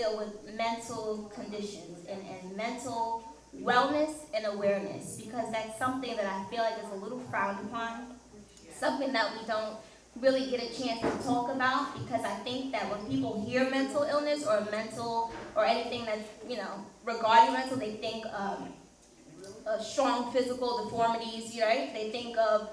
deal with mental conditions and mental wellness and awareness, because that's something that I feel like is a little frowned upon, something that we don't really get a chance to talk about, because I think that when people hear mental illness or mental or anything that's, regarding mental, they think strong physical deformities, right? They think of,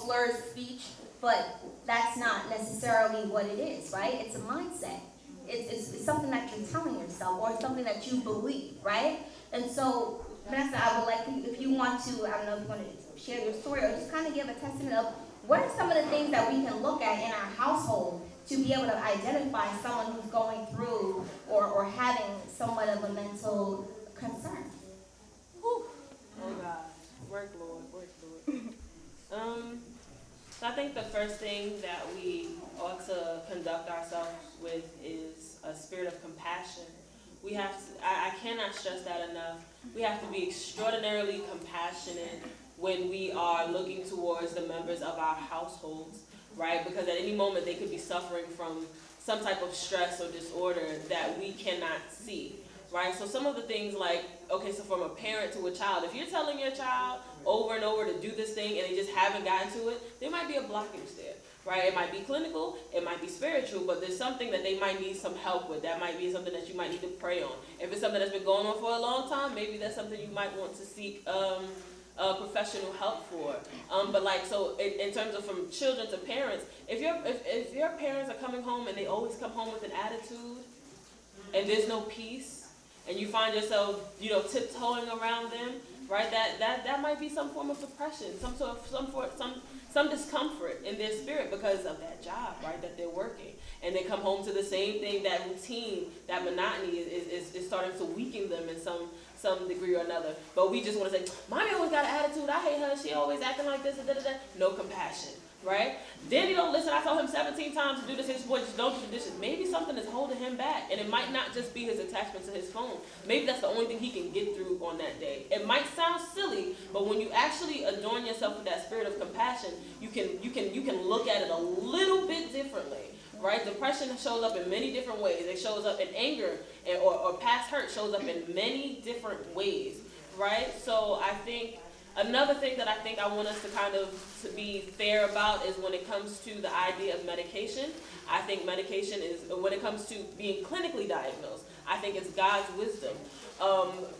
slurred speech, but that's not necessarily what it is, right? It's a mindset. It's something that you're telling yourself, or it's something that you believe, right? And so, Vanessa, I would like you, if you want to, I don't know if you want to share your story, or just kind of give a testament of what are some of the things that we can look at in our household to be able to identify someone who's going through or having somewhat of a mental concern. Whew. Oh God, work Lord. So I think the first thing that we ought to conduct ourselves with is a spirit of compassion. We have to, I cannot stress that enough. We have to be extraordinarily compassionate when we are looking towards the members of our households, right? Because at any moment they could be suffering from some type of stress or disorder that we cannot see, right? So some of the things like, so from a parent to a child, if you're telling your child over and over to do this thing and they just haven't gotten to it, there might be a blockage there, right? It might be clinical, it might be spiritual, but there's something that they might need some help with. That might be something that you might need to pray on. If it's something that's been going on for a long time, maybe that's something you might want to seek professional help for. So in terms of from children to parents, if your parents are coming home and they always come home with an attitude and there's no peace, and you find yourself, tiptoeing around them, right? That might be some form of depression, some discomfort in their spirit because of that job, right, that they're working. And they come home to the same thing, that routine, that monotony is starting to weaken them in some degree or another. But we just want to say, Mommy always got an attitude, I hate her, she always acting like this, and da-da-da. No compassion, right? Then he don't listen. I told him 17 times to do this. His boy just don't do the dishes. Maybe something is holding him back, and it might not just be his attachment to his phone. Maybe that's the only thing he can get through on that day. It might sound silly, but when you actually adorn yourself with that spirit of compassion, you can look at it a little bit differently, right? Depression shows up in many different ways. It shows up in anger, or past hurt shows up in many different ways, right? So I think another thing that I want us to be fair about is when it comes to the idea of medication. I think medication is, when it comes to being clinically diagnosed, I think it's God's wisdom,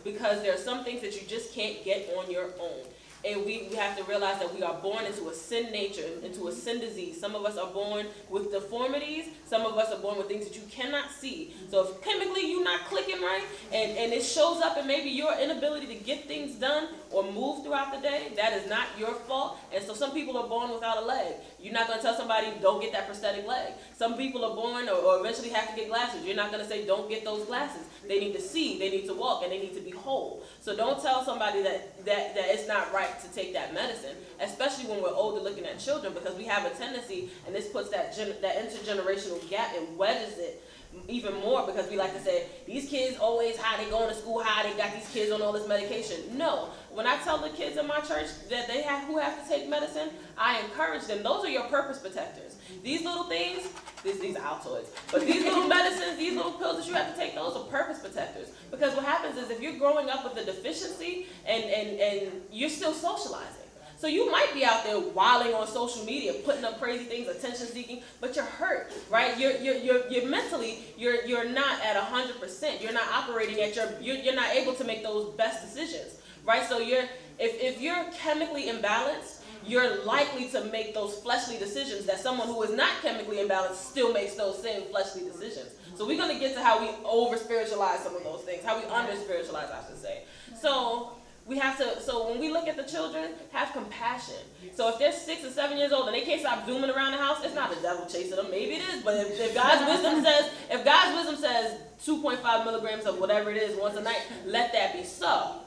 because there are some things that you just can't get on your own. And we have to realize that we are born into a sin nature, into a sin disease. Some of us are born with deformities. Some of us are born with things that you cannot see. So if chemically you're not clicking right, and it shows up in maybe your inability to get things done or move throughout the day, that is not your fault. And so some people are born without a leg. You're not going to tell somebody, don't get that prosthetic leg. Some people are born or eventually have to get glasses. You're not going to say, don't get those glasses. They need to see, they need to walk, and they need to be whole. So don't tell somebody that it's not right to take that medicine, especially when we're older looking at children, because we have a tendency, and this puts that intergenerational gap and wedges it even more, because we like to say, these kids always high, they going to school high, they got these kids on all this medication. No, when I tell the kids in my church that who have to take medicine, I encourage them. Those are your purpose protectors. These little things, these are Altoids, but these little medicines, these little pills that you have to take, those are purpose protectors. Because what happens is if you're growing up with a deficiency and you're still socializing, so you might be out there wilding on social media, putting up crazy things, attention seeking, but you're hurt, right? You're mentally, you're not at 100%. You're not operating at you're not able to make those best decisions, right? So if you're chemically imbalanced, you're likely to make those fleshly decisions that someone who is not chemically imbalanced still makes those same fleshly decisions. So we're going to get to how we over-spiritualize some of those things, how we under-spiritualize, I should say. So when we look at the children, have compassion. So if they're 6 or 7 years old and they can't stop zooming around the house, it's not the devil chasing them. Maybe it is, but if God's wisdom says 2.5 milligrams of whatever it is once a night, let that be so.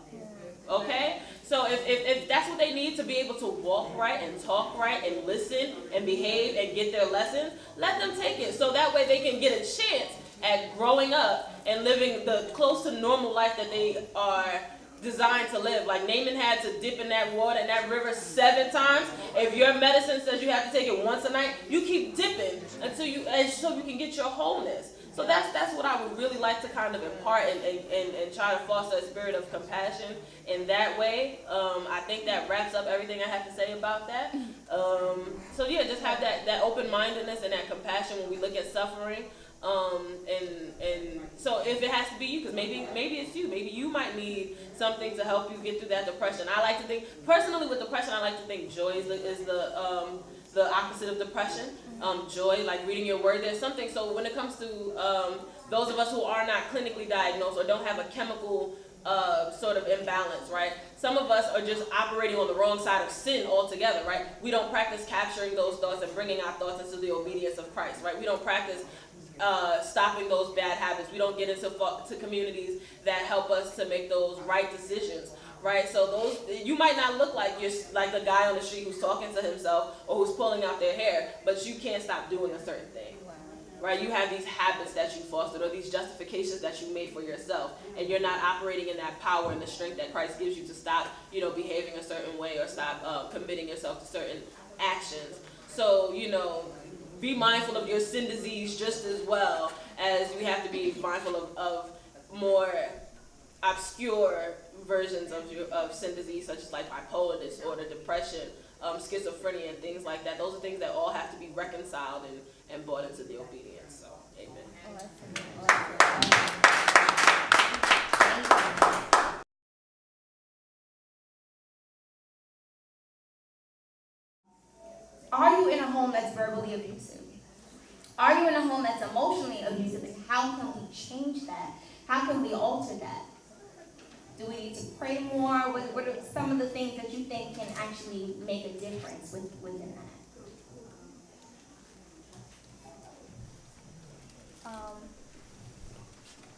Okay? So if that's what they need to be able to walk right and talk right and listen and behave and get their lessons, let them take it. So that way they can get a chance at growing up and living the close to normal life that they are designed to live. Like Naaman had to dip in that water in that river 7 times. If your medicine says you have to take it once a night, you keep dipping so you can get your wholeness. So that's what I would really like to kind of impart and try to foster a spirit of compassion in that way. I think that wraps up everything I have to say about that. So yeah, just have that open-mindedness and that compassion when we look at suffering. And so if it has to be you, because maybe it's you, maybe you might need something to help you get through that depression. I like to think, personally with depression, I like to think joy is the opposite of depression. Joy, like reading your word, there's something. So when it comes to those of us who are not clinically diagnosed or don't have a chemical sort of imbalance, right? Some of us are just operating on the wrong side of sin altogether, right? We don't practice capturing those thoughts and bringing our thoughts into the obedience of Christ, right? We don't practice stopping those bad habits. We don't get into communities that help us to make those right decisions, right? So those, you might not look like you're like the guy on the street who's talking to himself or who's pulling out their hair, but you can't stop doing a certain thing, right? You have these habits that you fostered or these justifications that you made for yourself, and you're not operating in that power and the strength that Christ gives you to stop, behaving a certain way or stop committing yourself to certain actions. So, be mindful of your sin disease just as well as you have to be mindful of more obscure versions of sin disease, such as like bipolar disorder, depression, schizophrenia, and things like that. Those are things that all have to be reconciled and brought into the obedience. So, amen. Are you in a home that's verbally abusive? Are you in a home that's emotionally abusive? And how can we change that? How can we alter that? Do we need to pray more? What are some of the things that you think can actually make a difference within that?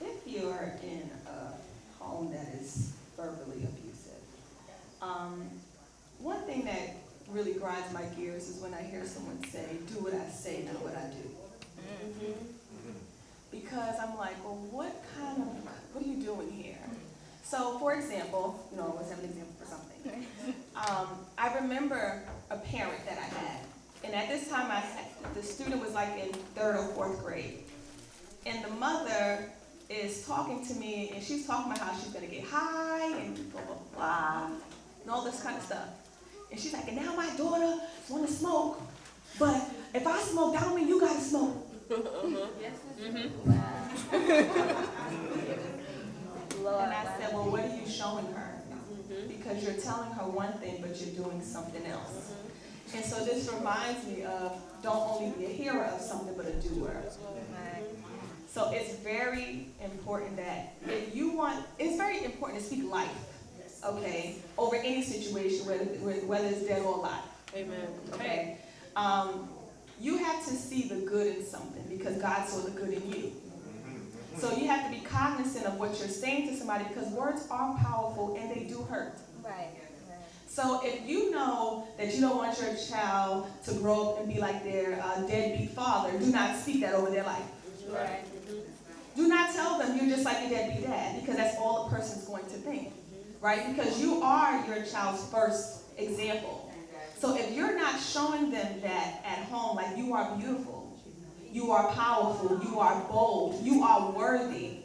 If you're in a home that is verbally abusive, one thing that really grinds my gears is when I hear someone say, "Do what I say, not what I do." Because I'm like, well, what are you doing here? So, for example, let's have an example for something. I remember a parent that I had, and at this time, the student was like in 3rd or 4th grade, and the mother is talking to me, and she's talking about how she's going to get high and blah, blah, blah, and all this kind of stuff. And she's like, and now my daughter want to smoke, but if I smoke, that don't mean you got to smoke. Yes. And I said, well, what are you showing her? Because you're telling her one thing, but you're doing something else. And so this reminds me of don't only be a hearer of something, but a doer. So it's very important that it's very important to speak life, okay, over any situation, whether it's dead or alive. Amen. Okay. You have to see the good in something because God saw the good in you. So you have to be cognizant of what you're saying to somebody because words are powerful and they do hurt. Right. So if you know that you don't want your child to grow up and be like their deadbeat father, do not speak that over their life. Right. Do not tell them you're just like your deadbeat dad because that's all a person's going to think, right? Because you are your child's first example. So if you're not showing them that at home, like you are beautiful, you are powerful, you are bold, you are worthy,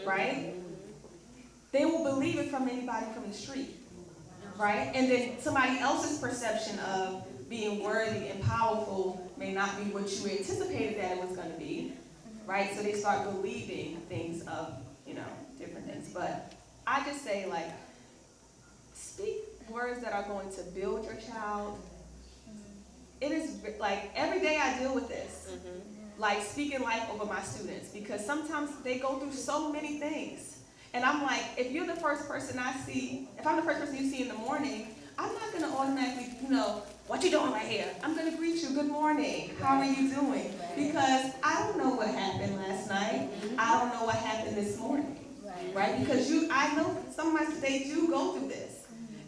right? They will believe it from anybody from the street, right? And then somebody else's perception of being worthy and powerful may not be what you anticipated that it was going to be, right? So they start believing things of, different things. But I just say, like, speak words that are going to build your child. It is like every day I deal with this, like speaking life over my students because sometimes they go through so many things. And I'm like, if I'm the first person you see in the morning, I'm not going to automatically, what you doing right here? I'm going to greet you, good morning, how are you doing? Because I don't know what happened last night. I don't know what happened this morning, right? Because I know some of my students, they do go through this.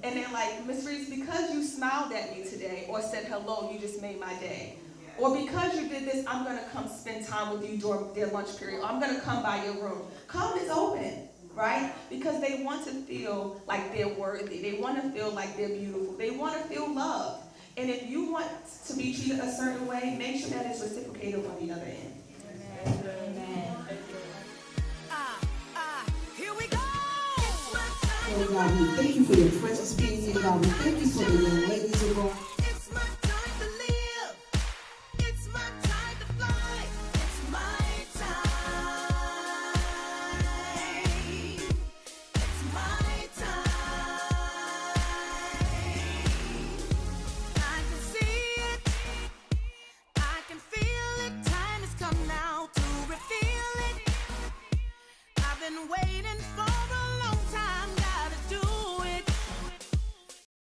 And they're like, Miss Reeves, because you smiled at me today or said hello, you just made my day. Or because you did this, I'm going to come spend time with you during their lunch period. Or I'm going to come by your room. Come is open, right? Because they want to feel like they're worthy. They want to feel like they're beautiful. They want to feel loved. And if you want to be treated a certain way, make sure that it's reciprocated on the other end. Amen. God, we thank you for your presence being here. God, we thank you for the young ladies involved.